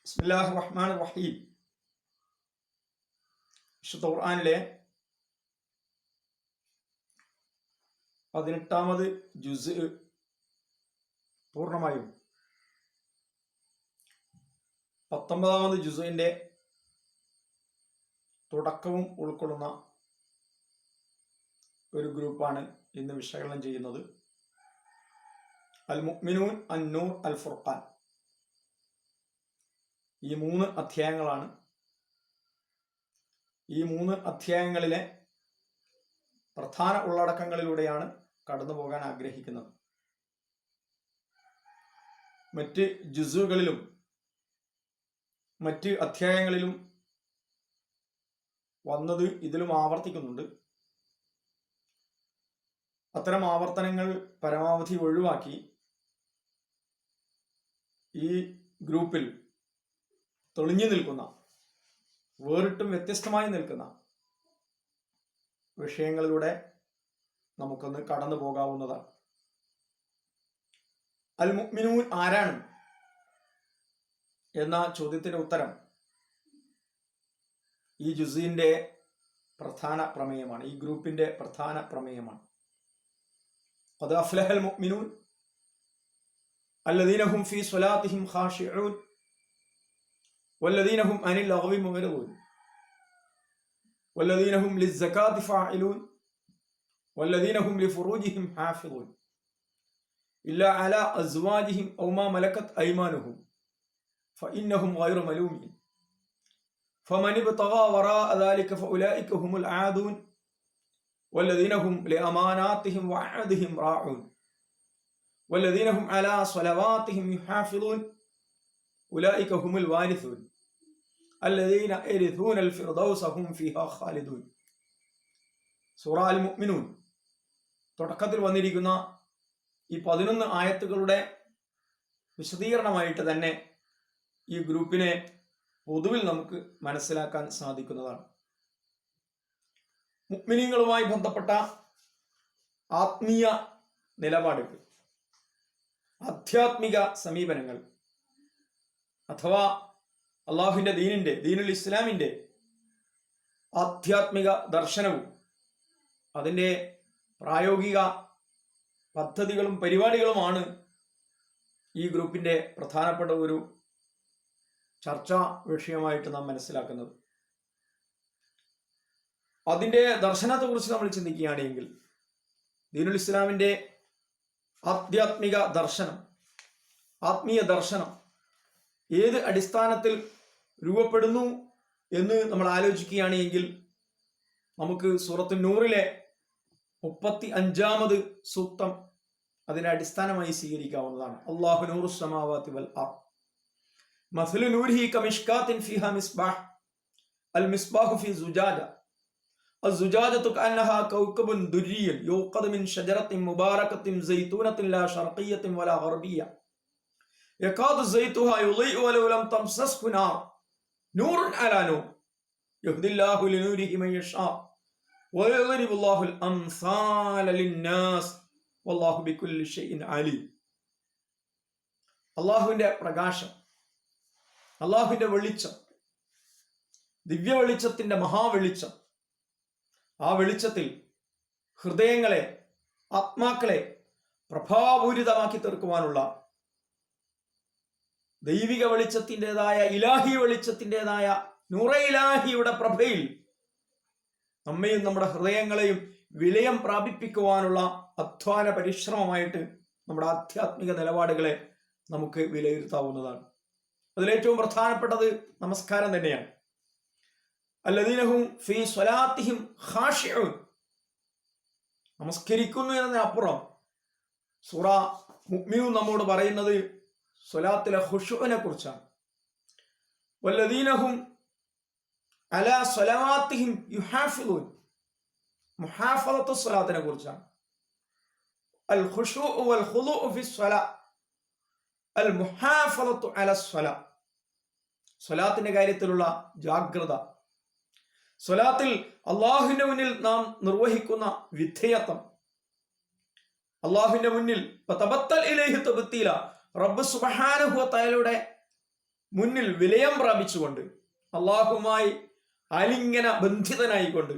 ബിസ്മില്ലാഹിർ റഹ്മാനിർ റഹീം. വിശുദ്ധ ഖുർആനിലെ 18ാമത് ജുസ് പൂർണ്ണമായും 19ാമത് ജുസിന്റെ തുടക്കവും ഉൾക്കൊള്ളുന്ന ഒരു ഗ്രൂപ്പാണ് ഇന്ന് വിശകലനം ചെയ്യുന്നത്. അൽ മുഅ്മിനൂൻ, അൻ നൂർ, അൽ ഫുർഖാൻ. ഈ 3 അധ്യായങ്ങളാണ്. ഈ 3 അധ്യായങ്ങളിലെ പ്രധാന ഉള്ളടക്കങ്ങളിലൂടെയാണ് കടന്നു പോകാൻ ആഗ്രഹിക്കുന്നത്. മറ്റ് ജുസുകളിലും മറ്റ് അധ്യായങ്ങളിലും വന്നത് ഇതിലും ആവർത്തിക്കുന്നുണ്ട്. അത്തരം ആവർത്തനങ്ങൾ പരമാവധി ഒഴിവാക്കി ഈ ഗ്രൂപ്പിൽ തെളിഞ്ഞു നിൽക്കുന്ന, വേറിട്ടും വ്യത്യസ്തമായി നിൽക്കുന്ന വിഷയങ്ങളിലൂടെ നമുക്കൊന്ന് കടന്നു പോകാവുന്നതാണ്. അൽ മുഅ്മിനൂൻ ആരാണ് എന്ന ചോദ്യത്തിന്റെ ഉത്തരം ഈ ജുസിന്റെ പ്രധാന പ്രമേയമാണ്, ഈ ഗ്രൂപ്പിന്റെ പ്രധാന പ്രമേയമാണ്. ഖദ് അഫ്ലഹൽ മുഅ്മിനൂൻ അല്ലദീന ഹും ഫീ സ്വലാത്തിഹിം ഖാശിഊൻ വല്ലദീന ഹും അനിൽ ലഗ്വി മുഅ്രിദൂൻ വല്ലദീന ഹും ലിസ്സകാത്തി ഫാഇലൂൻ വല്ലദീന ഹും ലിഫുറൂജിഹിം ഹാഫിളൂൻ ഇല്ലാ അലാ അസ്വാജിഹിം ഔ മാ മലക്കത് അയ്മാനുഹും ഫഇന്നഹും ഗൈറു മലൂമീൻ ഫമൻ ഇബ്തഗാ വറാഅ ദാലിക ഫഉലൈക ഹുമുൽ ആദൂൻ വല്ലദീന ഹും ലിഅമാനാതിഹിം വഅഹദിഹിം റാഊൻ വല്ലദീന ഹും അലാ സ്വലവാതിഹിം യുഹാഫിളൂൻ ഉലൈക ഹുമുൽ വാരിസൂൻ അല്ലദീന യരിസൂനൽ ഫിർദൗസ ഹും ഫീഹാ ഖാലിദൂൻ. സൂറ അൽ മുഅ്മിനൂൻ തുടക്കത്തിൽ വന്നിരിക്കുന്ന ഈ 11 ആയത്തുകളുടെ വിശദീകരണമായിട്ട് തന്നെ ഈ ഗ്രൂപ്പിനെ പൊതുവിൽ നമുക്ക് മനസ്സിലാക്കാൻ സാധിക്കുന്നതാണ്. മുഅ്മിനീങ്ങളുമായി ബന്ധപ്പെട്ട ആത്മീയ നിലപാടുകൾ, ആധ്യാത്മിക സമീപനങ്ങൾ, അഥവാ അള്ളാഹുവിന്റെ ദീനുൽ ഇസ്ലാമിന്റെ ആധ്യാത്മിക ദർശനവും അതിൻ്റെ പ്രായോഗിക പദ്ധതികളും പരിപാടികളുമാണ് ഈ ഗ്രൂപ്പിന്റെ പ്രധാനപ്പെട്ട ഒരു ചർച്ചാ വിഷയമായിട്ട് നാം മനസ്സിലാക്കുന്നത്. അതിൻ്റെ ദർശനത്തെക്കുറിച്ച് നമ്മൾ ചിന്തിക്കുകയാണെങ്കിൽ ദീനുൽ ഇസ്ലാമിന്റെ ആധ്യാത്മിക ദർശനം, ആത്മീയ ദർശനം ഏത് അടിസ്ഥാനത്തിൽ രൂപപ്പെടുന്നു എന്ന് നമ്മൾ ആലോചിക്കുകയാണെങ്കിൽ നമുക്ക് സൂറത്തു നൂറിലെ 35ാമത് സൂക്തം അതിനെ അടിസ്ഥാനമായി സ്വീകരിക്കാവുന്നതാണ്. അല്ലാഹു നൂറുസ് സമാവാതി വൽ അർദ് മസ്ലു നൂരിഹി കമിഷ്കാത്തിൻ ഫീഹാ മിസ്ബാഹ് അൽ മിസ്ബാഹു ഫീ സുജാജ അസ്സുജാജതു കഅന്നഹാ കൗകബുൻ ദുർരിയ്യൻ യൂഖദു മിൻ ഷജറത്തിൻ മുബാറകത്തിൻ സൈതൂനത്തിൻ ലാ ശർഖിയ്യത്തിൻ വലാ ഗർബിയ്യ യകാദു സൈതുഹാ യുളീഉ വലൗ ലം തംസസ്ഹു നാർ നൂറുൻ അലാ നൂർ യഹ്ദില്ലാഹു ലിനൂരിഹി മൻ യശാ വയദ്രിബുല്ലാഹുൽ അംസാല ലിന്നാസ് വല്ലാഹു ബികുല്ലി ഷൈഇൻ അലീം. അല്ലാഹുവിന്റെ പ്രകാശം, അല്ലാഹുവിന്റെ വെളിച്ചം, ദിവ്യ വെളിച്ചത്തിന്റെ മഹാവെളിച്ചം, ആ വെളിച്ചത്തിൽ ഹൃദയങ്ങളെ, ആത്മാക്കളെ പ്രഭാപൂരിതമാക്കി തീർക്കുവാനുള്ള ദൈവിക വെളിച്ചത്തിൻ്റെതായ, ഇലാഹി വെളിച്ചത്തിൻ്റെതായ നൂറെ ഇലാഹിയുടെ പ്രഭയിൽ നമ്മയും നമ്മുടെ ഹൃദയങ്ങളെയും വിലയം പ്രാപിപ്പിക്കുവാനുള്ള അധ്വാന പരിശ്രമമായിട്ട് നമ്മുടെ ആധ്യാത്മിക നിലപാടുകളെ നമുക്ക് വിലയിരുത്താവുന്നതാണ്. അതിലേറ്റവും പ്രധാനപ്പെട്ടത് നമസ്കാരം തന്നെയാണ്. അല്ലദീന ഹും ഫീ സ്വലാത്തിഹിം ഖാശിഊൻ, നമസ്കരിക്കുന്നു എന്നതിനപ്പുറം സൂറ മുഅ്മിനൂൻ നമ്മോട് പറയുന്നത് സ്വലാത്തിലെ ഖുശൂഇനെ കുറിച്ചാണ്. വല്ലദീന ഹും അലാ സ്വലവാത്തിഹിം യുഹാഫിളൂൻ, മുഹാഫളത്തു സ്വലാത്തിനെ കുറിച്ചാണ്. അൽ ഖുശൂഉ വൽ ഖുളൂഉ ഫി സ്വലാ അൽ മുഹാഫളത്തു അല സ്വലാ, സ്വലാത്തിന്റെ കാര്യത്തിലുള്ള ജാഗ്രത, സ്വലാത്തിൽ അള്ളാഹുവിന്റെ മുന്നിൽ നാം നിർവഹിക്കുന്ന വിധേയത്വം, അള്ളാഹുവിന്റെ മുന്നിൽ തബത്തൽ ഇലൈഹി തബ്തീല, റബ്ബ് സുബ്ഹാനഹു വ തആലയുടെ മുന്നിൽ വിലയം പ്രാപിച്ചുകൊണ്ട്, അള്ളാഹുമായി ആലിംഗന ബന്ധിതനായിക്കൊണ്ട്,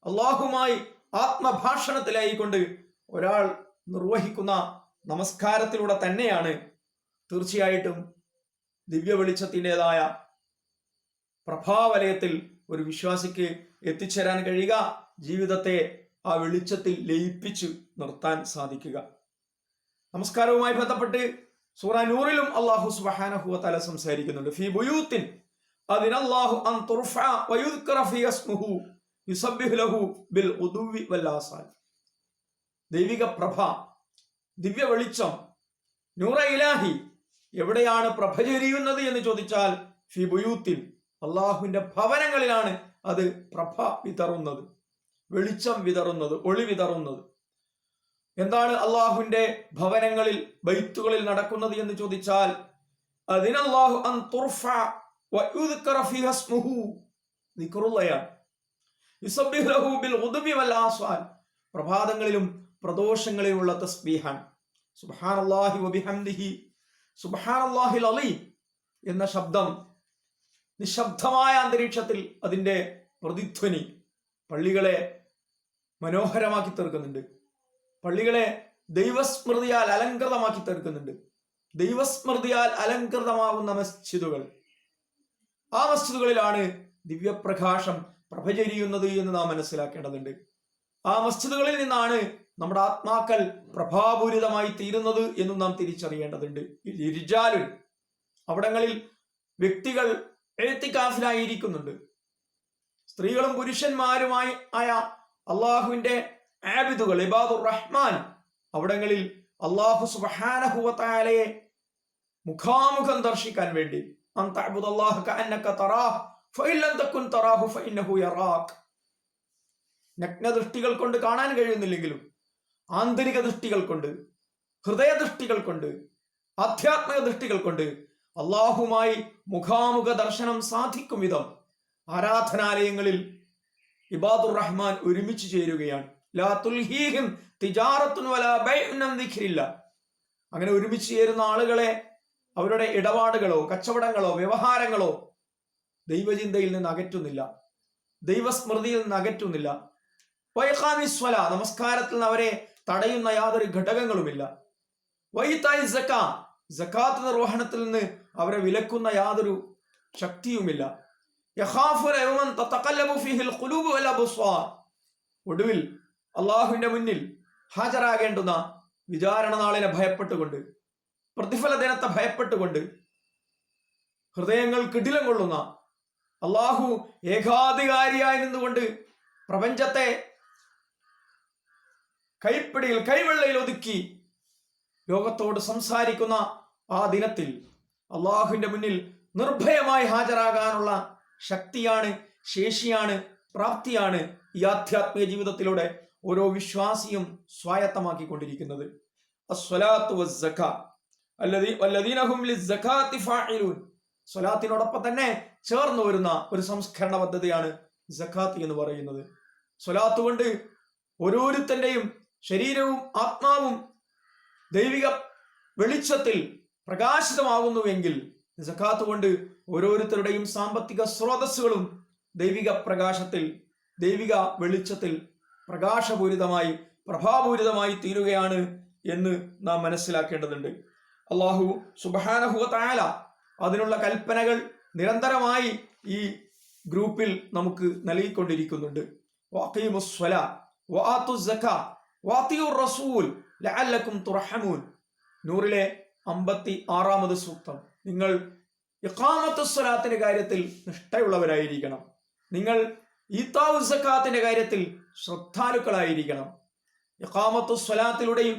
അള്ളാഹുമായി ആത്മഭാഷണത്തിലായിക്കൊണ്ട് ഒരാൾ നിർവഹിക്കുന്ന നമസ്കാരത്തിലൂടെ തന്നെയാണ് തീർച്ചയായിട്ടും ദിവ്യ വെളിച്ചത്തിൻ്റെതായ പ്രഭാവലയത്തിൽ ഒരു വിശ്വാസിക്ക് എത്തിച്ചേരാൻ കഴിയുക, ജീവിതത്തെ ആ വെളിച്ചത്തിൽ ലയിപ്പിച്ചു നിർത്താൻ സാധിക്കുക. നമസ്കാരവുമായി ബന്ധപ്പെട്ട് സൂറ നൂറിലും അല്ലാഹു സുബ്ഹാനഹു വ തആല സംസാരിക്കുന്നുണ്ട്. ഫീ ബുയൂത്തിൻ അദിനല്ലാഹു അൻ തുർഫഅ വയുദ്കറ ഫീ ഇസ്മുഹു യുസബ്ബിഹു ലഹു ബിൽ ഉദുവി വൽ ആസാൽ. ദൈവിക പ്രഭ, ദിവ്യ വെളിച്ചം, നൂറ ഇലാഹി എവിടെയാണ് പ്രഭ ചൊരിയുന്നത് എന്ന് ചോദിച്ചാൽ ഫീ ബുയൂത്തിൻ, അള്ളാഹുവിന്റെ ഭവനങ്ങളിലാണ് അത് പ്രഭ വിതറുന്നത്, വെളിച്ചം വിതറുന്നത്, ഒളി വിതറുന്നത്. എന്താണ് അള്ളാഹുവിന്റെ ഭവനങ്ങളിൽ, ബൈത്തുകളിൽ നടക്കുന്നത് എന്ന് ചോദിച്ചാൽ അതിനല്ലാഹു അൻ തുർഫഅ വയുദ്കറ ഫീഹി ഇസ്മുഹു, ദിക്റുള്ളയാണ്. യുസബ്ബിഹു ലഹു ബിൽ ഗുദുബി വൽ ആസ്വാൽ, പ്രഭാതങ്ങളിലും പ്രദോഷങ്ങളിലുമുള്ള തസ്ബീഹാൻ. സുബ്ഹാനല്ലാഹി വബിഹംദിഹി സുബ്ഹാനല്ലാഹിൽ അലീം എന്ന ശബ്ദം നിശബ്ദമായ അന്തരീക്ഷത്തിൽ അതിന്റെ പ്രതിധ്വനി പള്ളികളെ മനോഹരമാക്കി തീർക്കുന്നുണ്ട്. പള്ളികളെ ദൈവസ്മൃതിയാൽ അലങ്കൃതമാക്കി തീർക്കുന്നുണ്ട്. ദൈവസ്മൃതിയാൽ അലങ്കൃതമാകുന്ന മസ്ജിദുകൾ, ആ മസ്ജിദുകളിലാണ് ദിവ്യപ്രകാശം പ്രഭചരിയുന്നത് എന്ന് നാം മനസ്സിലാക്കേണ്ടതുണ്ട്. ആ മസ്ജിദുകളിൽ നിന്നാണ് നമ്മുടെ ആത്മാക്കൾ പ്രഭാപൂരിതമായി തീരുന്നത് എന്നും നാം തിരിച്ചറിയേണ്ടതുണ്ട്. ഇർജാലുൻ, അവിടങ്ങളിൽ വ്യക്തികൾ എഴുത്തിക്കാഫിലായിരിക്കുന്നുണ്ട്. സ്ത്രീകളും പുരുഷന്മാരുമായി ആയ അള്ളാഹുവിന്റെ ആബിദുകൾ, ഇബാദുർ റഹ്മാൻ, അവിടങ്ങളിൽ അള്ളാഹു സുബ്ഹാനഹു വ തആലയെ മുഖാമുഖം ദർശിക്കാൻ വേണ്ടി അൻ തഅബുദല്ലാഹ കഅന്നക തറാഹു ഫഇൻ ലം തകുൻ തറാഹു ഫഇന്നഹു യറാക്. നഗ്നദൃഷ്ടികൾ കൊണ്ട് കാണാൻ കഴിയുന്നില്ലെങ്കിലും ആന്തരിക ദൃഷ്ടികൾ കൊണ്ട്, ഹൃദയദൃഷ്ടികൾ കൊണ്ട്, ആധ്യാത്മിക ദൃഷ്ടികൾ കൊണ്ട് അള്ളാഹുമായി മുഖാമുഖ ദർശനം സാധിക്കും വിധം ആരാധനാലയങ്ങളിൽ ഇബാദുർ റഹ്മാൻ ഒരുമിച്ച് ചേരുകയാണ്. ലാ തുൽഹീഹിം തിജാറത്തുൻ വലാ ബൈഉൻ അൻ ദിക്രില്ലാ. അങ്ങനെ ഒരുമിച്ച് ചേരുന്ന ആളുകളെ അവരുടെ ഇടപാടുകളോ കച്ചവടങ്ങളോ വ്യവഹാരങ്ങളോ ദൈവചിന്തയിൽ നിന്ന് അകറ്റുന്നില്ല, ദൈവസ്മൃതിയിൽ നിന്ന് അകറ്റുന്നില്ല. വൈഖാമിസ്വല, നമസ്കാരത്തിൽ നിന്ന് അവരെ തടയുന്ന യാതൊരു ഘടകങ്ങളുമില്ല. വൈതായി സക്കാ, സക്കാത്ത് നിർവഹണത്തിൽ നിന്ന് അവരെ വിലക്കുന്ന യാതൊരു ശക്തിയുമില്ല. യഖാഫുന യൗമൻ തതഖല്ലബു ഫീഹിൽ ഖുലൂബു വൽ അബ്സ്വാർ, ഒടുവിൽ അള്ളാഹുവിന്റെ മുന്നിൽ ഹാജരാകേണ്ടുന്ന വിചാരണ നാളിനെ ഭയപ്പെട്ടുകൊണ്ട്, പ്രതിഫല ദിനത്തെ ഭയപ്പെട്ടുകൊണ്ട് ഹൃദയങ്ങൾ കിടിലം കൊള്ളുന്ന, അള്ളാഹു ഏകാധികാരിയായി നിന്നുകൊണ്ട് പ്രപഞ്ചത്തെ കൈപ്പിടിയിൽ കൈവെള്ളയിൽ ഒതുക്കി ലോകത്തോട് സംസാരിക്കുന്ന ആ ദിനത്തിൽ അള്ളാഹുവിന്റെ മുന്നിൽ നിർഭയമായി ഹാജരാകാനുള്ള ശക്തിയാണ്, ശേഷിയാണ്, പ്രാപ്തിയാണ് ഈ ആധ്യാത്മിക ജീവിതത്തിലൂടെ ഓരോ വിശ്വാസിയും സ്വായത്തമാക്കിക്കൊണ്ടിരിക്കുന്നത്. അസ്സലാത്തു വസ്സക്കാ വല്ലദീന ഹും ലിസ്സകാത്തി ഫാഇലൂൻ. സ്വലാത്തിനോടൊപ്പം തന്നെ ചേർന്ന് വരുന്ന ഒരു സംസ്കരണ പദ്ധതിയാണ് സക്കാത്ത് എന്ന് പറയുന്നത്. സ്വലാത്ത് കൊണ്ട് ഓരോരുത്തന്റെയും ശരീരവും ആത്മാവും ദൈവിക വെളിച്ചത്തിൽ പ്രകാശിതമാകുന്നുവെങ്കിൽ സക്കാത്ത് കൊണ്ട് ഓരോരുത്തരുടെയും സാമ്പത്തിക സ്രോതസ്സുകളും ദൈവിക പ്രകാശത്തിൽ, ദൈവിക വെളിച്ചത്തിൽ പ്രകാശപൂരിതമായി, പ്രഭാപൂരിതമായി തീരുകയാണ് എന്ന് നാം മനസ്സിലാക്കേണ്ടതുണ്ട്. അല്ലാഹു സുബ്ഹാനഹു വ തആല അതിനുള്ള കൽപ്പനകൾ നിരന്തരമായി ഈ ഗ്രൂപ്പിൽ നമുക്ക് നൽകിക്കൊണ്ടിരിക്കുന്നുണ്ട്. വഅഖീമുസ്സലാ വആതുസ്സകാ വഅതിഉർ റസൂൽ ലഅല്ലകും തുർഹമൂൻ. നൂറിലെ 56ാമത് സൂക്തം. നിങ്ങൾ ഇഖാമത്തുസ്സലാത്തിന്റെ കാര്യത്തിൽ നിഷ്ഠയുള്ളവരായിരിക്കണം. നിങ്ങൾ ഈതാഉസ് സക്കാത്തിന്റെ കാര്യത്തിൽ ശ്രദ്ധാലുക്കളായിരിക്കണം. ഇഖാമത്തുസ്സലാത്തിലൂടെയും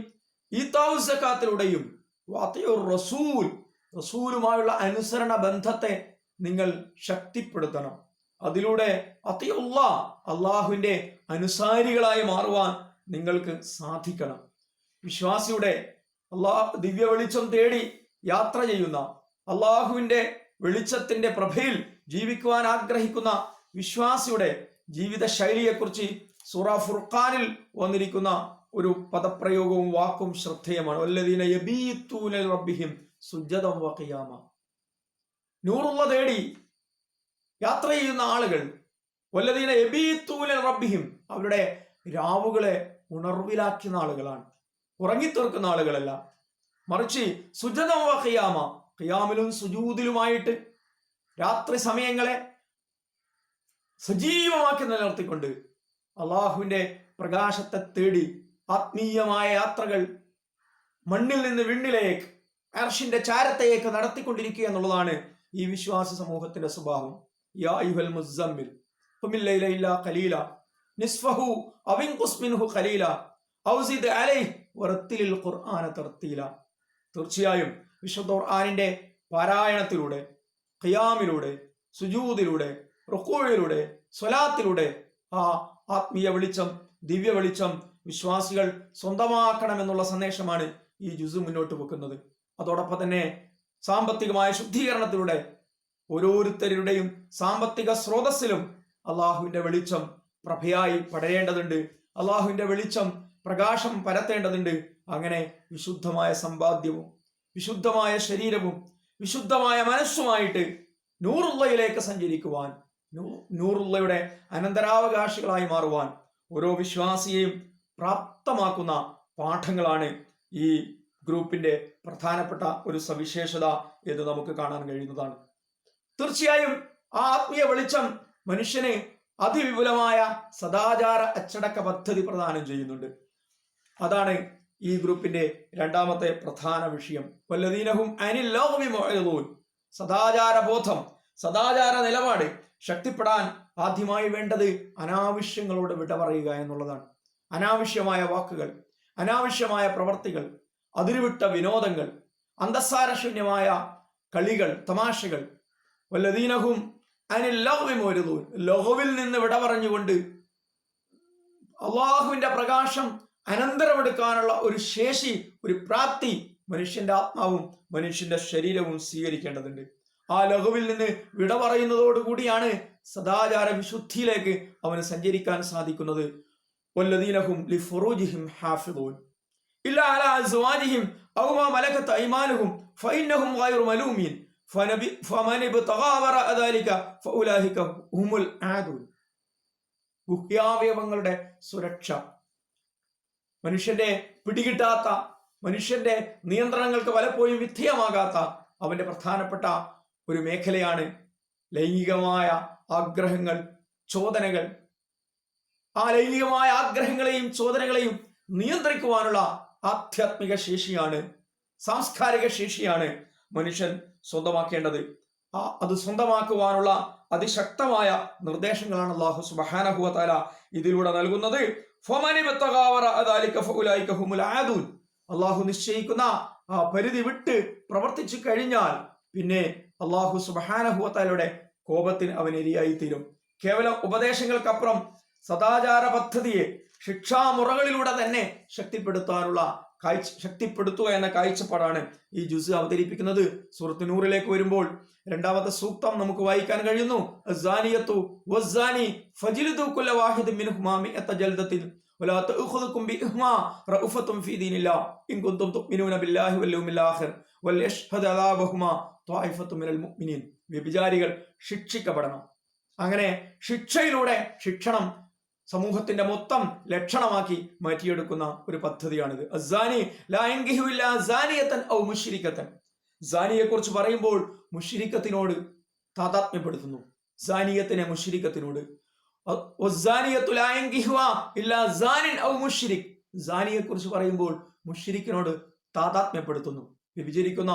ഈതാഉസ് സക്കാത്തിലൂടെയും വഅതിഉർ റസൂൽ, റസൂലുമായുള്ള അനുസരണ ബന്ധത്തെ നിങ്ങൾ ശക്തിപ്പെടുത്തണം. അതിലൂടെ അത്തിയുള്ളാ, അള്ളാഹുവിന്റെ അനുസാരികളായി മാറുവാൻ നിങ്ങൾക്ക് സാധിക്കണം. വിശ്വാസിയുടെ ദിവ്യ വെളിച്ചം തേടി യാത്ര ചെയ്യുന്ന, അള്ളാഹുവിന്റെ വെളിച്ചത്തിന്റെ പ്രഭയിൽ ജീവിക്കുവാൻ ആഗ്രഹിക്കുന്ന വിശ്വാസിയുടെ ജീവിത ശൈലിയെക്കുറിച്ച് സൂറ ഫുർഖാനിൽ വന്നിരിക്കുന്ന ഒരു പദപ്രയോഗവും വാക്കും ശ്രദ്ധേയമാണ്. വല്ലദീന യബീതൂന ലിറബ്ബിഹിം സുജ്ജദൻ വഖിയാമ. നൂറുള്ള തേടി യാത്ര ചെയ്യുന്ന ആളുകൾ, വല്ലദീന യബീതൂന റബ്ബിഹിം, അവരുടെ രാവുകളെ ഉണർവിലാക്കുന്ന ആളുകളാണ്, ഉറങ്ങിത്തീർക്കുന്ന ആളുകളല്ല. മറിച്ച് സുജദൻ വ ഖിയാമ, ഖിയാമിലും സുജൂദിലുമായിട്ട് രാത്രി സമയങ്ങളെ സജീവമാക്കി നിലനിർത്തിക്കൊണ്ട് അള്ളാഹുവിന്റെ പ്രകാശത്തെ തേടി ആത്മീയമായ യാത്രകൾ മണ്ണിൽ നിന്ന് വിണ്ണിലേക്ക്, അർശിന്റെ ചാരത്തേക്ക് നടത്തിക്കൊണ്ടിരിക്കുക എന്നുള്ളതാണ് ഈ വിശ്വാസ സമൂഹത്തിന്റെ സ്വഭാവം. യാ അയ്യുഹൽ മുസ്സമ്മിൽ ഖുമിൽ ലൈല ഇല്ലാ ഖലീല നിസ്ഫഹു അവ ഇൻഖുസ് മിൻഹു ഖലീല ഔ സിദ് അലൈഹി വറത്തിലിൽ ഖുർആന തർത്തീല. തീർച്ചയായും വിശുദ്ധ ഖുർആനിന്റെ പാരായണത്തിലൂടെ, ഖിയാമിലൂടെ, സുജൂദിലൂടെ, റുക്കൂഇലൂടെ, സ്വലാത്തിലൂടെ ആ ആത്മീയ വെളിച്ചം, ദിവ്യ വെളിച്ചം വിശ്വാസികൾ സ്വന്തമാക്കണമെന്നുള്ള സന്ദേശമാണ് ഈ ജുസ് മുന്നോട്ട് വെക്കുന്നത്. അതോടൊപ്പം തന്നെ സാമ്പത്തികമായ ശുദ്ധീകരണത്തിലൂടെ ഓരോരുത്തരുടെയും സാമ്പത്തിക സ്രോതസ്സിലും അള്ളാഹുവിന്റെ വെളിച്ചം പ്രഭയായി പടരേണ്ടതുണ്ട്. അള്ളാഹുവിന്റെ വെളിച്ചം പ്രകാശം പരത്തേണ്ടതുണ്ട്. അങ്ങനെ വിശുദ്ധമായ സമ്പാദ്യവും വിശുദ്ധമായ ശരീരവും വിശുദ്ധമായ മനസ്സുമായിട്ട് നൂറുള്ളയിലേക്ക് സഞ്ചരിക്കുവാൻ, നൂറുള്ളയുടെ അനന്തരാവകാശികളായി മാറുവാൻ ഓരോ വിശ്വാസിയെയും പ്രാപ്തമാക്കുന്ന പാഠങ്ങളാണ് ഈ ഗ്രൂപ്പിന്റെ പ്രധാനപ്പെട്ട ഒരു സവിശേഷത എന്ന് നമുക്ക് കാണാൻ കഴിയുന്നതാണ്. തീർച്ചയായും ആ ആത്മീയ വെളിച്ചം മനുഷ്യന് അതിവിപുലമായ സദാചാര അച്ചടക്ക പദ്ധതി പ്രദാനം ചെയ്യുന്നുണ്ട്. അതാണ് ഈ ഗ്രൂപ്പിന്റെ രണ്ടാമത്തെ പ്രധാന വിഷയം. വല്ലദീനഹും അനിൽ ലഗ്വി മുഅ്രിദൂൻ. സദാചാര ബോധം, സദാചാര നിലപാട് ശക്തിപ്പെടാൻ ആദ്യമായി വേണ്ടത് അനാവശ്യങ്ങളോട് വിട പറയുക എന്നുള്ളതാണ്. അനാവശ്യമായ വാക്കുകൾ, അനാവശ്യമായ പ്രവർത്തികൾ, അതിരുവിട്ട വിനോദങ്ങൾ, അന്തസ്സാരശൂന്യമായ കളികൾ, തമാശകൾ. വല്ലദീനഹും അനിൽ ലഗ്വി മുഅ്രിദൂൻ. ലഗ്വിൽ നിന്ന് വിട പറഞ്ഞുകൊണ്ട് അള്ളാഹുവിന്റെ പ്രകാശം അനന്തരമെടുക്കാനുള്ള ഒരു ശേഷി, ഒരു പ്രാപ്തി മനുഷ്യന്റെ ആത്മാവും മനുഷ്യന്റെ ശരീരവും സ്വീകരിക്കേണ്ടതുണ്ട്. ആ ലഘുവിൽ നിന്ന് വിട പറയുന്നതോടുകൂടിയാണ് സദാചാര വിശുദ്ധിയിലേക്ക് അവന് സഞ്ചരിക്കാൻ സാധിക്കുന്നത്. വല്ലദീനഹും ലിഫുറൂജിഹിം ഹാഫിദൂൻ ഇല്ലാ അലാ അസ്വാജിഹിം ഔ മാ മലകത് ഐമാനുഹും ഫഇന്നഹും ഗൈറു മലൂമീൻ ഫമൻ ഇബ്തഗാ വറഅ ദാലിക ഫഉലൈക ഹുമുൽ ആദൂൻ. ഗുഹ്യാവയവങ്ങളുടെ സുരക്ഷ, മനുഷ്യന്റെ പിടികിട്ടാത്ത, മനുഷ്യന്റെ നിയന്ത്രണങ്ങൾക്ക് പലപ്പോഴും വിധേയമാകാത്ത അവന്റെ പ്രധാനപ്പെട്ട ഒരു മേഖലയാണ് ലൈംഗികമായ ആഗ്രഹങ്ങൾ, ചോദനകൾ. ആ ലൈംഗികമായ ആഗ്രഹങ്ങളെയും ചോദനകളെയും നിയന്ത്രിക്കുവാനുള്ള ആധ്യാത്മിക ശേഷിയാണ്, സാംസ്കാരിക ശേഷിയാണ് മനുഷ്യൻ സ്വന്തമാക്കേണ്ടത്. അത് സ്വന്തമാക്കുവാനുള്ള അതിശക്തമായ നിർദ്ദേശങ്ങളാണ് അല്ലാഹു സുബ്ഹാനഹു വ തആല ഇതിലൂടെ നൽകുന്നത്. അള്ളാഹു നിശ്ചയിക്കുന്ന ആ പരിധി വിട്ട് പ്രവർത്തിച്ചു കഴിഞ്ഞാൽ പിന്നെ അള്ളാഹു സുബ്ഹാനഹു വ തആലയുടെ കോപത്തിന് അവൻ ഇരയായി തീരും. കേവലം ഉപദേശങ്ങൾക്കപ്പുറം സദാചാര പദ്ധതിയെ ശിക്ഷാമുറകളിലൂടെ തന്നെ ശക്തിപ്പെടുത്തുക എന്ന കാഴ്ചപ്പാടാണ് ഈ ജുസ് അവതരിപ്പിക്കുന്നത്. സൂറത്ത് നൂറിലേക്ക് വരുമ്പോൾ രണ്ടാമത്തെ സൂക്തം നമുക്ക് വായിക്കാൻ കഴിയുന്നു. അസ്സാനിയത്തു വസ്സാനി ഫജ്ലിദു കുല്ല വാഹിദിൻ മിൻഹുമാ മിഅത ജൽദത്തിൻ വലാ തഅഖുദുകും ബിഹിമാ റഅഫത്തുൻ ഫീ ദീനില്ലാഹ് ഇൻ കുൻതും തുഅ്മിനൂന ബില്ലാഹി വൽ യൗമിൽ ആഖിർ വൽയശ്ഹദ് അദാബഹുമാ ത്വായിഫത്തുൻ മിനൽ മുഅ്മിനീൻ. വ്യഭിചാരികൾ ശിക്ഷിക്കപ്പെടണം. അങ്ങനെ ശിക്ഷയിലൂടെ ശിക്ഷണം സമൂഹത്തിന്റെ മൊത്തം ലക്ഷണമാക്കി മാറ്റിയെടുക്കുന്ന ഒരു പദ്ധതിയാണിത്. അസ്സാനി ലാ യൻകിഹു ഇല്ലാ സാനിയതൻ ഔ മുശ്രികതൻ. സാനിയെ കുറിച്ച് പറയുമ്പോൾ മുശ്രിക്കത്തിനോട് താദാത്മ്യപ്പെടുത്തുന്നു, സാനിയത്തിനെ മുശ്രിക്കത്തിനോട്. വസ്സാനിയത്തു ലാ യൻകിഹുഹാ ഇല്ലാ സാനിൻ ഔ മുശ്രിക്. സാനിയെ കുറിച്ച് പറയുമ്പോൾ മുശ്രിക്കിനോട് താദാത്മ്യപ്പെടുത്തുന്നു. വ്യഭിചരിക്കുന്ന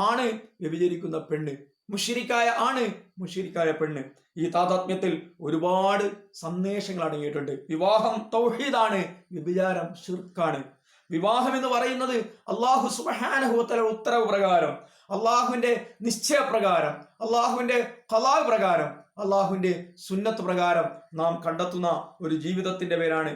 ആണ്, വ്യഭിചരിക്കുന്ന പെണ്ണ്, മുശ്രിക്കായ ആണ്, മുശ്രിക്കായ പെണ്ണ്. ഈ താദാത്മ്യത്തിൽ ഒരുപാട് സന്ദേശങ്ങൾ അടങ്ങിയിട്ടുണ്ട്. വിവാഹം തൗഹീദാണ്, വ്യഭിചാരം ശിർക്കാണ്. വിവാഹം എന്ന് പറയുന്നത് അല്ലാഹു സുബ്ഹാനഹു വ തആല ഉത്തരവ് പ്രകാരം, അള്ളാഹുവിന്റെ നിശ്ചയപ്രകാരം, അള്ളാഹുവിന്റെ ഖലാ പ്രകാരം, അള്ളാഹുവിന്റെ സുന്നത്ത് പ്രകാരം നാം കണ്ടെത്തുന്ന ഒരു ജീവിതത്തിന്റെ പേരാണ്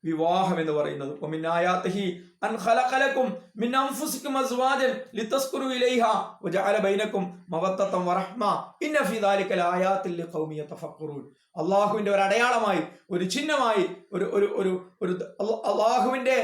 വിവാഹം എന്ന് പറയുന്നത്. വമിൻ ആയാതിഹി അൻ ഖലഖ ലക്കും മിൻ അൻഫുസികും അസ്വാജൻ ലിതസ്കുറു ഇലൈഹാ വജഅല ബൈനകും മവദ്ദതൻ വറഹ്മ ഇന്ന ഫീ ദാലിക ലആയാതിൻ ലിഖൗമി യതഫക്കറൂൻ. അല്ലാഹുവിന്റെ ഒരു അടയാളമായി, ഒരു ചിഹ്നമായി, ഒരു അല്ലാഹുവിന്റെ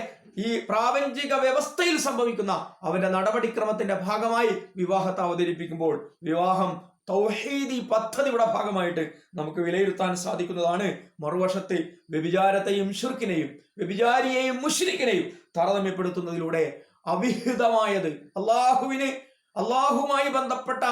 ഈ പ്രാപഞ്ചിക വ്യവസ്ഥയിൽ സംഭവിക്കുന്ന അവന്റെ നടപടിക്രമത്തിന്റെ ഭാഗമായി വിവാഹത്തെ അവതരിപ്പിക്കുമ്പോൾ വിവാഹം തൗഹീദി പദ്ധതിയുടെ ഭാഗമായിട്ട് നമുക്ക് വിലയിരുത്താൻ സാധിക്കുന്നതാണ്. മറുവശത്ത് വ്യഭിചാരത്തെയും ശിർക്കിനെയും വ്യഭിചാരിയെയും മുശ്രിക്കിനെയും താരതമ്യപ്പെടുത്തുന്നതിലൂടെ അവിഹിതമായത് അള്ളാഹുവുമായി ബന്ധപ്പെട്ട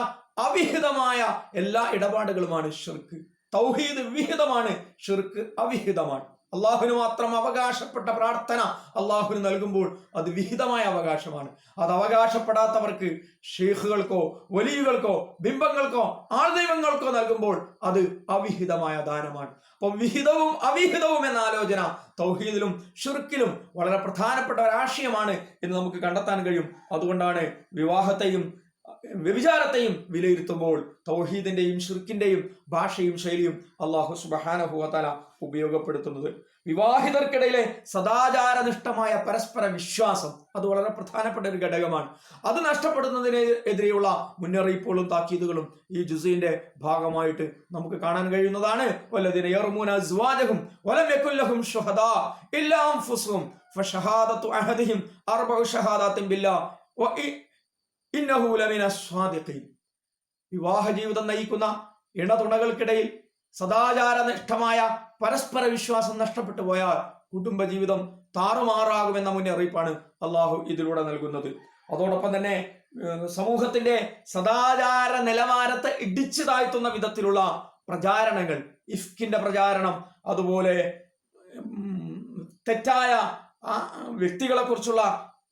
അവിഹിതമായ എല്ലാ ഇടപാടുകളുമാണ് ശിർക്ക്. തൗഹീദ് വിഹിതമാണ്, ശിർക്ക് അവിഹിതമാണ്. അള്ളാഹുവിന് മാത്രം അവകാശപ്പെട്ട പ്രാർത്ഥന അള്ളാഹുവിന് നൽകുമ്പോൾ അത് വിഹിതമായ അവകാശമാണ്. അത് അവകാശപ്പെടാത്തവർക്ക് ഷെയ്ഖുകൾക്കോ വലിയുകൾക്കോ ബിംബങ്ങൾക്കോ ആൾദൈവങ്ങൾക്കോ നൽകുമ്പോൾ അത് അവിഹിതമായ ദാനമാണ്. അപ്പം വിഹിതവും അവിഹിതവും എന്ന ആലോചന തൗഹീദിലും ശിർക്കിലും വളരെ പ്രധാനപ്പെട്ട ഒരാശയമാണ് എന്ന് നമുക്ക് കണ്ടെത്താൻ കഴിയും. അതുകൊണ്ടാണ് വിവാഹത്തെയും വ്യഭിചാരത്തെയും വിലയിരുത്തുമ്പോൾ തൗഹീദിന്റെയും ശിർക്കിന്റെയും ഭാഷയും ശൈലിയും അല്ലാഹു സുബ്ഹാനഹു വ തആല ഉപയോഗപ്പെടുത്തുന്നത്. വിവാഹിതർക്കിടയിലെ സദാചാരനിഷ്ഠമായ പരസ്പര വിശ്വാസം അത് വളരെ പ്രധാനപ്പെട്ട ഒരു ഘടകമാണ്. അത് നഷ്ടപ്പെടുന്നതിനെതിരെയുള്ള മുന്നറിയിപ്പുകളും താക്കീതുകളും ഈ ജുസിന്റെ ഭാഗമായിട്ട് നമുക്ക് കാണാൻ കഴിയുന്നതാണ്. വല്ലദീന യർമൂന അസ്വാജഹും വലം യകുൽ ലഹും ശുഹദാ ഇല്ലാ അൻഫുസുഹും ഫശഹാദതു അഹദിഹിം അർബഉ ശഹാദാത്തിൻ ബില്ലാഹ് ഇന്നഹു ലമിന സ്വാദിഖീൻ. വിവാഹ ജീവിതം നയിക്കുന്ന ഇണതുണകൾക്കിടയിൽ സദാചാരനിഷ്ഠമായ പരസ്പര വിശ്വാസം നഷ്ടപ്പെട്ടു പോയാൽ കുടുംബജീവിതം താറുമാറാകുമെന്ന മുന്നറിയിപ്പാണ് അള്ളാഹു ഇതിലൂടെ നൽകുന്നത്. അതോടൊപ്പം തന്നെ സമൂഹത്തിന്റെ സദാചാര നിലവാരത്തെ ഇടിച്ചു താഴ്ത്തുന്ന വിധത്തിലുള്ള പ്രചാരണങ്ങൾ, ഇഫ്കിന്റെ പ്രചാരണം, അതുപോലെ തെറ്റായ വ്യക്തികളെ കുറിച്ചുള്ള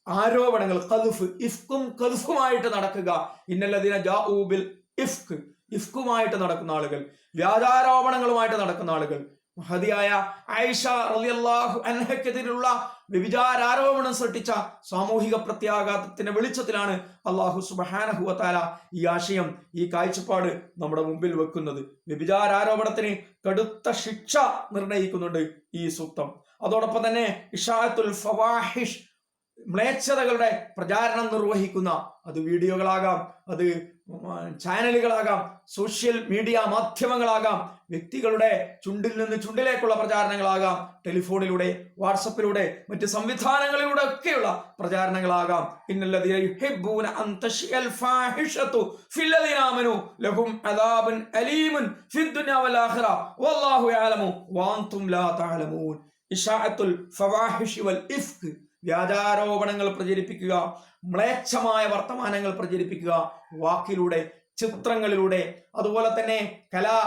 ആരോപണങ്ങൾ, ഖദ്ഫ്, ഇഫ്കും ഖദ്ഫുമായിട്ട് നടക്കുക. ഇന്നല്ലദീന ജാഊ ബിൽ ഇഫ്ക്, ഇഫ്കുമായിട്ട് നടക്കുന്ന ആളുകൾ, വ്യാജാരോപണങ്ങളുമായിട്ട് നടക്കുന്ന ആളുകൾ. മഹദിയായ ആയിഷ റളിയല്ലാഹു അൻഹയ്ക്കെതിരെയുള്ള വ്യഭിചാരോപണം സൃഷ്ടിച്ച സാമൂഹിക പ്രത്യാഘാതത്തിന്റെ വെളിച്ചത്തിലാണ് അല്ലാഹു സുബ്ഹാനഹു വ തആല ഈ ആശയം, ഈ കാഴ്ചപ്പാട് നമ്മുടെ മുമ്പിൽ വെക്കുന്നത്. വ്യഭിചാരോപണത്തിന് കടുത്ത ശിക്ഷ നിർണയിക്കുന്നുണ്ട് ഈ സൂക്തം. അതോടൊപ്പം തന്നെ ഇഷാഅത്തുൽ ഫവാഹിഷ്, മ്ലേച്ഛതകളുടെ പ്രചാരണം നിർവഹിക്കുന്ന, അത് വീഡിയോകളാകാം, അത് ചാനലുകളാകാം, സോഷ്യൽ മീഡിയ മാധ്യമങ്ങളാകാം, വ്യക്തികളുടെ ചുണ്ടിൽ നിന്ന് ചുണ്ടിലേക്കുള്ള പ്രചാരണങ്ങളാകാം, ടെലിഫോണിലൂടെ, വാട്സപ്പിലൂടെ, മറ്റ് സംവിധാനങ്ങളിലൂടെ ഒക്കെയുള്ള പ്രചാരണങ്ങളാകാം. ഇന്നല്ലദീന യുഹിബ്ബൂന അൻ തശ്ഇൽ ഫാഹിഷതു ഫില്ലദീന ആമനൂ ലഹും അദാബുൻ അലീമുൻ ഫിദ്ദുനിയ വൽ ആഖിറ വല്ലാഹു യഅലമു വഅൻതും ലാ തഅലമൂൻ. ഇശാഅത്തുൽ ഫവാഹിഷ് വൽ ഇഫ്ക്, വ്യാജാരോപണങ്ങൾ പ്രചരിപ്പിക്കുക, മ്ലേച്ഛമായ വർത്തമാനങ്ങൾ പ്രചരിപ്പിക്കുക, വാക്കിലൂടെ, ചിത്രങ്ങളിലൂടെ, അതുപോലെ തന്നെ കലാ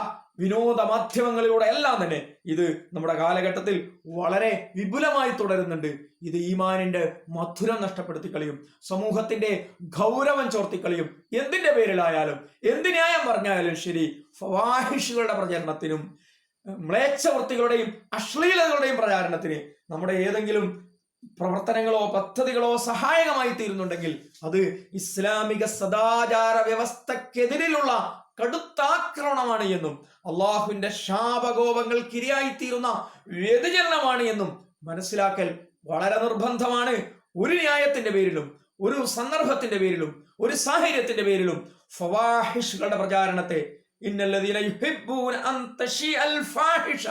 വിനോദ മാധ്യമങ്ങളിലൂടെ എല്ലാം തന്നെ ഇത് നമ്മുടെ കാലഘട്ടത്തിൽ വളരെ വിപുലമായി തുടരുന്നുണ്ട്. ഇത് ഈമാനിന്റെ മധുരം നഷ്ടപ്പെടുത്തി കളയും, സമൂഹത്തിന്റെ ഗൗരവം ചോർത്തിക്കളയും. എന്തിന്റെ പേരിലായാലും, എന്ത് ന്യായം പറഞ്ഞാലും ശരി, ഫവാഹിഷുകളുടെ പ്രചരണത്തിനും മ്ലേച്ഛവൃത്തികളുടെയും അശ്ലീലതകളുടെയും പ്രചാരണത്തിന് നമ്മുടെ ഏതെങ്കിലും പ്രവർത്തനങ്ങളോ പദ്ധതികളോ സഹായകമായി തീരുന്നുണ്ടെങ്കിൽ അത് ഇസ്ലാമിക സദാചാര വ്യവസ്ഥക്കെതിരിലുള്ള കടുത്താക്രമണമാണ് എന്നും അള്ളാഹുവിന്റെ ശാപകോപങ്ങൾക്കിരയായിത്തീരുന്ന വ്യതിചലനമാണ് എന്നും മനസ്സിലാക്കൽ വളരെ നിർബന്ധമാണ്. ഒരു ന്യായത്തിന്റെ പേരിലും, ഒരു സന്ദർഭത്തിന്റെ പേരിലും, ഒരു സാഹചര്യത്തിന്റെ പേരിലും ഫവാഹിഷുകളുടെ പ്രചാരണത്തെ, ഇന്നല്ലദീന യുഹിബ്ബൂന അൻ തശീഅൽ ഫാഹിഷ,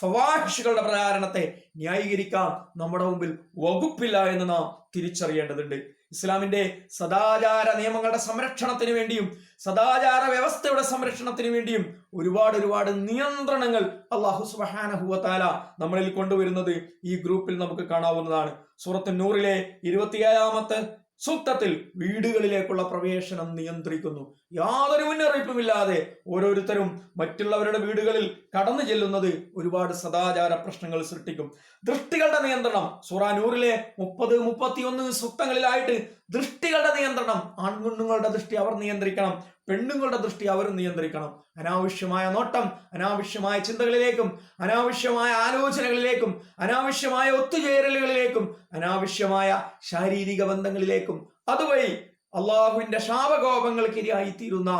ഫവാഹിഷുകളുടെ പ്രചാരണത്തെ ന്യായീകരിക്കാൻ നമ്മുടെ മുമ്പിൽ വകുപ്പില്ല എന്ന് നാം തിരിച്ചറിയേണ്ടതുണ്ട്. ഇസ്ലാമിന്റെ സദാചാര നിയമങ്ങളുടെ സംരക്ഷണത്തിന് വേണ്ടിയും സദാചാര വ്യവസ്ഥയുടെ സംരക്ഷണത്തിന് വേണ്ടിയും ഒരുപാട് നിയന്ത്രണങ്ങൾ അല്ലാഹു സുബ്ഹാനഹു വ തആല നമ്മളിൽ കൊണ്ടുവരുന്നത് ഈ ഗ്രൂപ്പിൽ നമുക്ക് കാണാവുന്നതാണ്. സൂറത്തുൻ നൂറിലെ 27-ാമത്തെ സൂക്തത്തിൽ വീടുകളിലേക്കുള്ള പ്രവേശനം നിയന്ത്രിക്കുന്നു. യാതൊരു മുന്നറിയിപ്പുമില്ലാതെ ഓരോരുത്തരും മറ്റുള്ളവരുടെ വീടുകളിൽ കടന്നു ചെല്ലുന്നത് ഒരുപാട് സദാചാര പ്രശ്നങ്ങൾ സൃഷ്ടിക്കും. ദൃഷ്ടികളുടെ നിയന്ത്രണം, സൂറ നൂറിലെ 30-31 സൂക്തങ്ങളിലായിട്ട് ദൃഷ്ടികളുടെ നിയന്ത്രണം. ആൺകുഞ്ഞുങ്ങളുടെ ദൃഷ്ടി അവർ നിയന്ത്രിക്കണം, പെണ്ണുങ്ങളുടെ ദൃഷ്ടി അവർ നിയന്ത്രിക്കണം. അനാവശ്യമായ നോട്ടം, അനാവശ്യമായ ചിന്തകളിലേക്കും, അനാവശ്യമായ ആലോചനകളിലേക്കും, അനാവശ്യമായ ഒത്തുചേരലുകളിലേക്കും, അനാവശ്യമായ ശാരീരിക ബന്ധങ്ങളിലേക്കും, അതുവഴി അള്ളാഹുവിന്റെ ശാപകോപങ്ങൾക്കിരയായി തീരുന്ന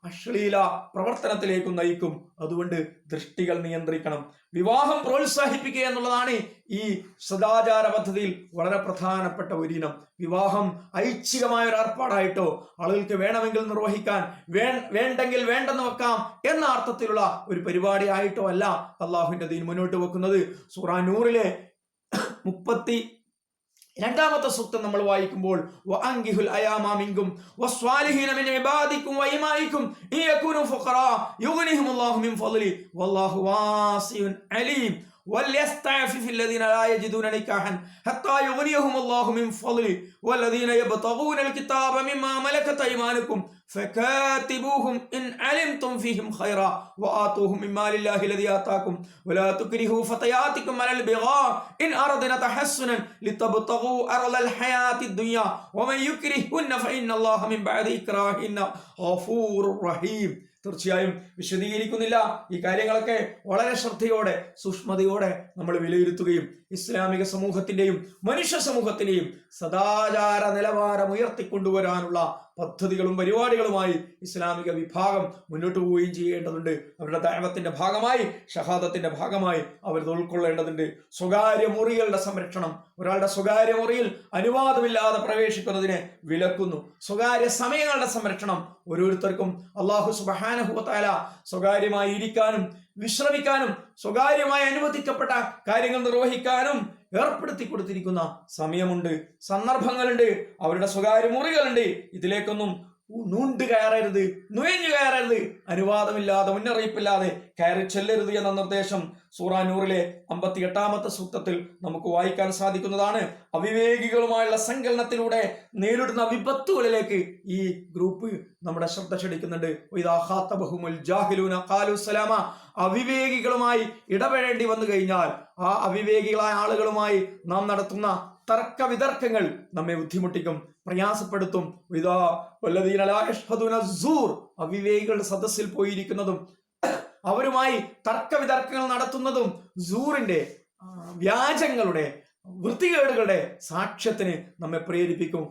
അശ്ലീല പ്രവർത്തനത്തിലേക്കും നയിക്കും. അതുകൊണ്ട് ദൃഷ്ടികൾ നിയന്ത്രിക്കണം. വിവാഹം പ്രോത്സാഹിപ്പിക്കുക എന്നുള്ളതാണ് ഈ സദാചാര പദ്ധതിയിൽ വളരെ പ്രധാനപ്പെട്ട ഒരിനം. വിവാഹം ഐച്ഛികമായ ഒരു ഏർപ്പാടായിട്ടോ ആളുകൾക്ക് വേണമെങ്കിൽ നിർവഹിക്കാൻ, വേണ്ടെങ്കിൽ വേണ്ടെന്ന് വെക്കാം എന്ന അർത്ഥത്തിലുള്ള ഒരു പരിപാടി ആയിട്ടോ അല്ല അള്ളാഹുവിന്റെ ദീൻ മുന്നോട്ട് വെക്കുന്നത്. സൂറ നൂറിലെ രണ്ടാമത്തെ സൂക്തം നമ്മൾ വായിക്കുമ്പോൾ വഅൻകിഹുൽ അയാമ മിൻകും വസ്വാലിഹീന മിൻ ഇബാദിക്കും വഇമായിക്കും ഇയകുനു ഫുഖറാ യുഗ്നിഹിമുല്ലാഹു മിൻ ഫളലി വല്ലാഹു വാസിഉൻ അലീം وليستعفف الذين لا يجدون نكاحا حتى يغنيهم الله من فضله والذين يبتغون الكتاب مما ملكت أيمانكم فكاتبوهم إن علمتم فيهم خيرا وآتوهم من مال الله الذي آتاكم ولا تكرهوا فتياتكم على البغاء إن أردنا تحسنا لتبتغوا أرض الحياة الدنيا ومن يكرهن فإن الله من بعد إكراههن غفور رحيم. തീർച്ചയായും വിശദീകരിക്കുന്നില്ല. ഈ കാര്യങ്ങളൊക്കെ വളരെ ശ്രദ്ധയോടെ സൂക്ഷ്മതയോടെ നമ്മൾ വിലയിരുത്തുകയും ഇസ്ലാമിക സമൂഹത്തിന്റെയും മനുഷ്യ സമൂഹത്തിന്റെയും സദാചാര നിലവാരം ഉയർത്തിക്കൊണ്ടുവരാനുള്ള പദ്ധതികളും പരിപാടികളുമായി ഇസ്ലാമിക വിഭാഗം മുന്നോട്ട് പോവുകയും ചെയ്യേണ്ടതുണ്ട്. അവരുടെ ദഅവത്തിന്റെ ഭാഗമായി, ഷഹാദത്തിന്റെ ഭാഗമായി അവർ ഉൾക്കൊള്ളേണ്ടതുണ്ട്. സ്വകാര്യ മുറികളുടെ സംരക്ഷണം, ഒരാളുടെ സ്വകാര്യ മുറിയിൽ അനുവാദമില്ലാതെ പ്രവേശിക്കുന്നതിനെ വിലക്കുന്നു. സ്വകാര്യ സമയങ്ങളുടെ സംരക്ഷണം, ഓരോരുത്തർക്കും അല്ലാഹു സുബ്ഹാനഹു വ തആല സ്വകാര്യമായി ഇരിക്കാനും വിശ്രമിക്കാനും സ്വകാര്യമായി അനുവദിക്കപ്പെട്ട കാര്യങ്ങൾ നിർവഹിക്കാനും ഏർപ്പെടുത്തി കൊടുത്തിരിക്കുന്ന സമയമുണ്ട്, സന്ദർഭങ്ങളുണ്ട്, അവരുടെ സ്വകാര്യ മുറികളുണ്ട്. ഇതിലേക്കൊന്നും നൂണ്ട് കയറരുത്, നുഴഞ്ഞു കയറരുത്, അനുവാദമില്ലാതെ മുന്നറിയിപ്പില്ലാതെ കയറി ചെല്ലരുത് എന്ന നിർദ്ദേശം സൂറ നൂറിലെ 58-ാമത്തെ സൂക്തത്തിൽ നമുക്ക് വായിക്കാൻ സാധിക്കുന്നതാണ്. അവിവേകികളുമായുള്ള സങ്കലനത്തിലൂടെ നേരിടുന്ന വിപത്തുകളിലേക്ക് ഈ ഗ്രൂപ്പ് നമ്മുടെ ശ്രദ്ധ ക്ഷണിക്കുന്നുണ്ട്. അവിവേകികളുമായി ഇടപെടേണ്ടി വന്നു കഴിഞ്ഞാൽ ആ അവിവേകികളായ ആളുകളുമായി നാം നടത്തുന്ന തർക്ക വിതർക്കങ്ങൾ നമ്മെ ബുദ്ധിമുട്ടിക്കും, പ്രയാസപ്പെടുത്തും. അവിവേകികളുടെ സദസ്സിൽ പോയിരിക്കുന്നതും അവരുമായി തർക്ക വിതർക്കങ്ങൾ നടത്തുന്നതും സൂറിന്റെ വ്യാജങ്ങളുടെ വൃത്തികേടുകളുടെ സാക്ഷ്യത്തിന് നമ്മെ പ്രേരിപ്പിക്കും.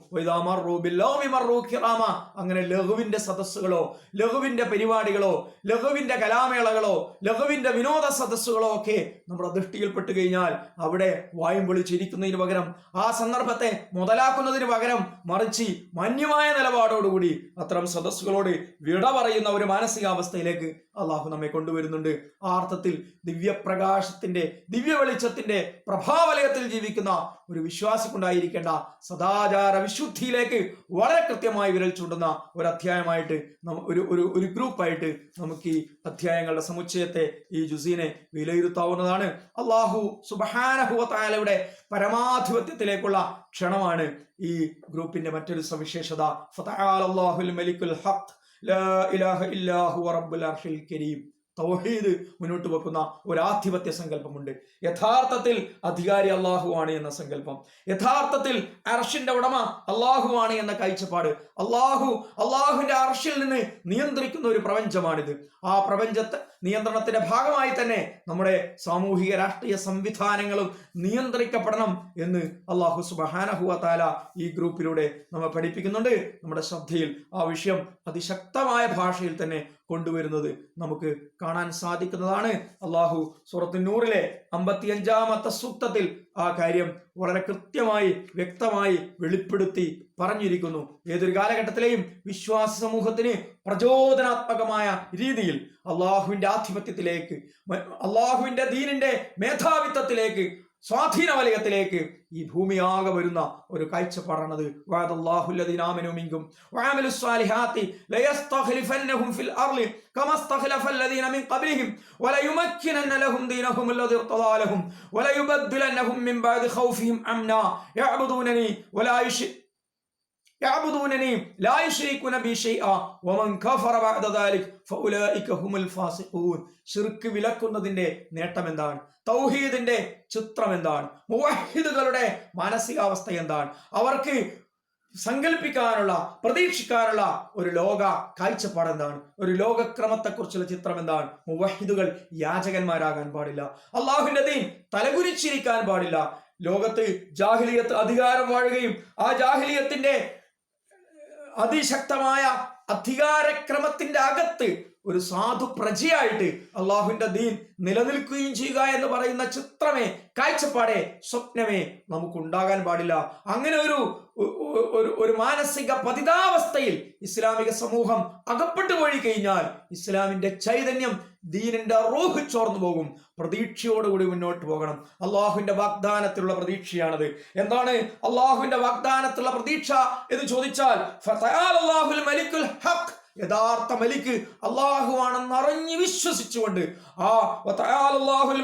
അങ്ങനെ ലഘുവിന്റെ സദസ്സുകളോ ലഘുവിന്റെ പരിപാടികളോ ലഘുവിന്റെ കലാമേളകളോ ലഘുവിന്റെ വിനോദ സദസ്സുകളോ ഒക്കെ നമ്മുടെ ദൃഷ്ടിയിൽപ്പെട്ടു കഴിഞ്ഞാൽ അവിടെ വായും പൊളിച്ചിരിക്കുന്നതിന് പകരം, ആ സന്ദർഭത്തെ മുതലാക്കുന്നതിന് പകരം മറിച്ച് മാന്യമായ നിലപാടോടുകൂടി അത്തരം സദസ്സുകളോട് വിട പറയുന്ന ഒരു മാനസികാവസ്ഥയിലേക്ക് അള്ളാഹു നമ്മെ കൊണ്ടുവരുന്നുണ്ട്. ആ അർത്ഥത്തിൽ ദിവ്യപ്രകാശത്തിന്റെ ദിവ്യ വെളിച്ചത്തിന്റെ പ്രഭാവലയത്തിൽ ജീവിക്കുന്ന ഒരു വിശ്വാസിക്കുണ്ടായിരിക്കേണ്ട സദാചാര വിശുദ്ധിയിലേക്ക് വളരെ കൃത്യമായി വിരൽ ചൂണ്ടുന്ന ഒരു അധ്യായമായിട്ട് ഒരു ഗ്രൂപ്പായിട്ട് നമുക്ക് ഈ അധ്യായങ്ങളുടെ സമുച്ചയത്തെ, ഈ ജുസീനെ വിലയിരുത്താവുന്നതാണ്. അല്ലാഹു സുബ്ഹാനഹു വ തആലയുടെ പരമാധിപത്യത്തിലേക്കുള്ള ക്ഷണമാണ് ഈ ഗ്രൂപ്പിന്റെ മറ്റൊരു സവിശേഷത. ഫതആലല്ലാഹുൽ മലിക്കുൽ ഹഖ് ലാ ഇലാഹ ഇല്ലാ ഹുവ റബ്ബുൽ അർശിൽ കരീം. തൗഹീദ് മുന്നോട്ട് വെക്കുന്ന ഒരു ആധിപത്യ സങ്കല്പമുണ്ട്. യഥാർത്ഥത്തിൽ അധികാരി അള്ളാഹുവാണ് എന്ന സങ്കല്പം, യഥാർത്ഥത്തിൽ അർശിന്റെ ഉടമ അള്ളാഹുവാണ് എന്ന കാഴ്ചപ്പാട്, അള്ളാഹുവിന്റെ അർശിൽ നിന്ന് നിയന്ത്രിക്കുന്ന ഒരു പ്രപഞ്ചമാണിത്. ആ പ്രപഞ്ചത്തെ നിയന്ത്രണത്തിന്റെ ഭാഗമായി തന്നെ നമ്മുടെ സാമൂഹിക രാഷ്ട്രീയ സംവിധാനങ്ങളും നിയന്ത്രിക്കപ്പെടണം എന്ന് അല്ലാഹു സുബ്ഹാനഹു വ തആല ഈ ഗ്രൂപ്പിലൂടെ നമ്മെ പഠിപ്പിക്കുന്നുണ്ട്. നമ്മുടെ ശ്രദ്ധയിൽ ആ വിഷയം അതിശക്തമായ ഭാഷയിൽ തന്നെ കൊണ്ടുവരുന്നത് നമുക്ക് കാണാൻ സാധിക്കുന്നതാണ്. അല്ലാഹു സൂറത്തുൻ നൂറിലെ 55-ാമത്തെ സൂക്തത്തിൽ ആ കാര്യം വളരെ കൃത്യമായി വ്യക്തമായി വെളിപ്പെടുത്തി പറഞ്ഞിരിക്കുന്നു. ഏതൊരു കാലഘട്ടത്തിലെയും വിശ്വാസ സമൂഹത്തിന് പ്രചോദനാത്മകമായ രീതിയിൽ അള്ളാഹുവിന്റെ ആധിപത്യത്തിലേക്ക്, അള്ളാഹുവിന്റെ ദീനിന്റെ മേധാവിത്വത്തിലേക്ക്, സ്വാധീന വലയത്തിലേക്ക് ഈ ഭൂമിയാകെ വരുന്ന ഒരു കാഴ്ചപ്പാടാണത്. വഅദല്ലാഹുല്ലദീന ആമനൂ മിൻകും വഅമിലുസ് സ്വാലിഹാത്തി ലയസ്തഖ്ലിഫന്നഹും ഫിൽ അർളി കമസ്തഖ്ലഫല്ലദീന മിൻ ഖബ്ലിഹിം വലയുമക്കിനന്ന ലഹും ദീനഹും അല്ലദീ ഇർതദാ ലഹും വലയുബദ്ദിലന്നഹും മിൻ ബഅദി ഖൗഫിഹിം അംനാ യഅബുദൂനനി ലാ യുശ്രികൂന ബി ശൈഅ വമൻ കഫറ ബഅദ ദാലിക ഫഉലൈക ഹുമുൽ ഫാസിഖൂൻ. ശിർക്ക് വിലക്കുന്നതിന്റെ നേട്ടം എന്താണ്? തൗഹീദിന്റെ ചിത്രം എന്താണ്? മുവഹിദുകളുടെ മാനസികാവസ്ഥ എന്താണ്? അവർക്ക് സങ്കല്പിക്കാനുള്ള, പ്രതീക്ഷിക്കാനുള്ള ഒരു ലോക കാഴ്ചപ്പാട് എന്താണ്? ഒരു ലോകക്രമത്തെക്കുറിച്ചുള്ള ചിത്രം എന്താണ്? മുവഹിദുകൾ യാചകന്മാരാകാൻ പാടില്ല, അള്ളാഹുവിന്റെ ദീൻ തലകുനിച്ചിരിക്കാൻ പാടില്ല. ലോകത്ത് ജാഹിലിയത്ത് അധികാരം വാഴുകയും ആ ജാഹിലിയത്തിന്റെ അതിശക്തമായ അധികാരക്രമത്തിന്റെ അകത്ത് ഒരു സാധു പ്രജയായിട്ട് അള്ളാഹുവിന്റെ ദീൻ നിലനിൽക്കുകയും ചെയ്യുക എന്ന് പറയുന്ന ചിത്രമേ, കാഴ്ചപ്പാടേ, സ്വപ്നമേ നമുക്കുണ്ടാകാൻ പാടില്ല. അങ്ങനെ ഒരു മാനസിക പതിതാവസ്ഥയിൽ ഇസ്ലാമിക സമൂഹം അകപ്പെട്ടു പോയി കഴിഞ്ഞാൽ ഇസ്ലാമിന്റെ ചൈതന്യം, ദീനിന്റെ റൂഹ് ചോർന്നു പോകും. പ്രതീക്ഷയോടുകൂടി മുന്നോട്ട് പോകണം. അള്ളാഹുവിന്റെ വാഗ്ദാനത്തിലുള്ള പ്രതീക്ഷയാണത്. എന്താണ് അള്ളാഹുവിന്റെ വാഗ്ദാനത്തിലുള്ള പ്രതീക്ഷ എന്ന് ചോദിച്ചാൽ, മലിക്കുൽ ഹഖ്, യഥാർത്ഥ മലിക്ക് അള്ളാഹുവാണെന്ന് അറിഞ്ഞ് വിശ്വസിച്ചുകൊണ്ട്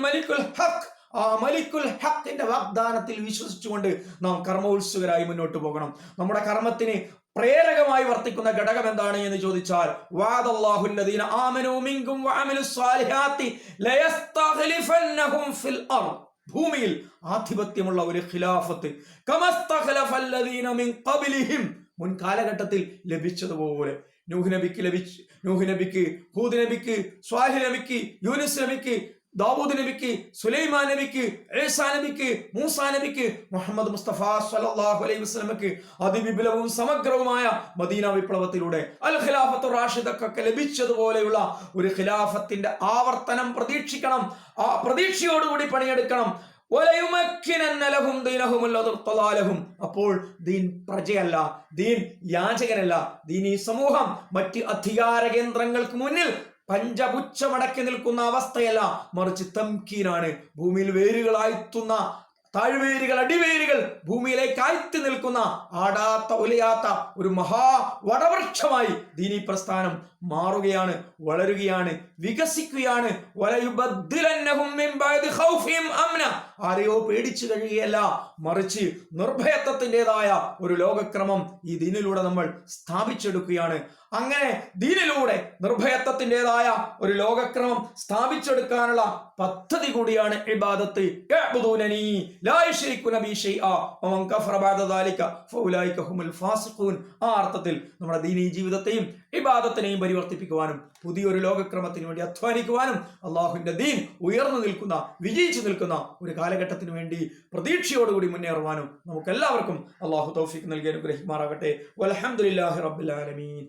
മലിക്കുൽ ഹഖ്, ആ മലിക്കുൽ ഹഖിന്റെ വാഗ്ദാനത്തിൽ വിശ്വസിച്ചുകൊണ്ട് നാം കർമ്മോത്സുകരായി മുന്നോട്ട് പോകണം. നമ്മുടെ കർമ്മത്തിന് പ്രേരകമായി വർത്തിക്കുന്ന ഘടകം എന്താണ് എന്ന് ചോദിച്ചാൽ, വഅദല്ലാഹുല്ലദീന ആമനൂ മിൻകും വഅമിലുസ്സാലിഹാത്തി ലയസ്തഖ്ലിഫന്നഹും ഫിൽ അർദ്, ഭൂമിയിൽ ആധിപത്യമുള്ള ഒരു ഖിലാഫത്ത്, കമസ്തഖ്ലഫല്ലദീന മിൻ ഖബ്ലിഹിം, മുൻ കാലഘട്ടത്തിൽ ലഭിച്ചതുപോലെ. നൂഹ് നബിക്ക്, ഹൂദ് നബിക്ക്, സ്വാലിഹ് നബിക്ക്, യൂനുസ് നബിക്ക്, ദാവൂദ് നബിക്ക്, സുലൈമാൻ നബിക്ക്, ഈസാ നബിക്ക്, മൂസാ നബിക്ക്, മുഹമ്മദ് മുസ്തഫ സ്വല്ലല്ലാഹു അലൈഹി വസല്ലമക്ക് അതിവിപുലവും സമഗ്രവുമായ മദീന വിപ്ലവത്തിലൂടെ അൽ ഖിലാഫത്തു റാഷിദക്കൊക്കെ ലഭിച്ചതുപോലെയുള്ള ഒരു ഖിലാഫത്തിന്റെ ആവർത്തനം പ്രതീക്ഷിക്കണം. ആ പ്രതീക്ഷയോടുകൂടി പണിയെടുക്കണം. അപ്പോൾ ദീൻ പ്രജയല്ല, ദീൻ യാചകനല്ല, ദീൻ ഈ സമൂഹം മറ്റ് അധികാര കേന്ദ്രങ്ങൾക്ക് മുന്നിൽ പഞ്ചപുച്ഛമടക്കി നിൽക്കുന്ന അവസ്ഥയല്ല, മറിച്ച് തംകീനാണ്. ഭൂമിയിൽ വേരുകളായെത്തുന്ന താഴ്വേരുകൾ, അടിവേരുകൾ ഭൂമിയിലേക്ക് ആഴ്ത്തി നിൽക്കുന്ന, ആടാത്ത ഒലയാത്ത ഒരു മഹാ വടവൃക്ഷമായി ദീനി പ്രസ്ഥാനം മാറുകയാണ്, വളരുകയാണ്, വികസിക്കുകയാണ്. ആരെയോ പേടിച്ചു കഴിയുകയല്ല, മറിച്ച് നിർഭയത്വത്തിൻ്റെതായ ഒരു ലോകക്രമം ഈ ദീനിലൂടെ നമ്മൾ സ്ഥാപിച്ചെടുക്കുകയാണ്. അങ്ങനെ ദീനിലൂടെ നിർഭയത്വത്തിൻ്റെതായ ഒരു ലോകക്രമം സ്ഥാപിച്ചെടുക്കാനുള്ള പദ്ധതി കൂടിയാണ് ഇബാദത്ത്. ആ അർത്ഥത്തിൽ നമ്മുടെ ദീനീ ജീവിതത്തെയും ഇബാദത്തിനെയും പരിവർത്തിപ്പിക്കുവാനും പുതിയൊരു ലോകക്രമത്തിന് വേണ്ടി അധ്വാനിക്കുവാനും അള്ളാഹുവിന്റെ ദീൻ ഉയർന്നു നിൽക്കുന്ന, വിജയിച്ചു നിൽക്കുന്ന ഒരു കാലഘട്ടത്തിന് വേണ്ടി പ്രതീക്ഷയോടുകൂടി മുന്നേറുവാനും നമുക്കെല്ലാവർക്കും അള്ളാഹു തൗഫീഖ് നൽകി അനുഗ്രഹിക്കുമാറാകട്ടെ. വൽഹംദുലില്ലാഹി റബ്ബിൽ ആലമീൻ.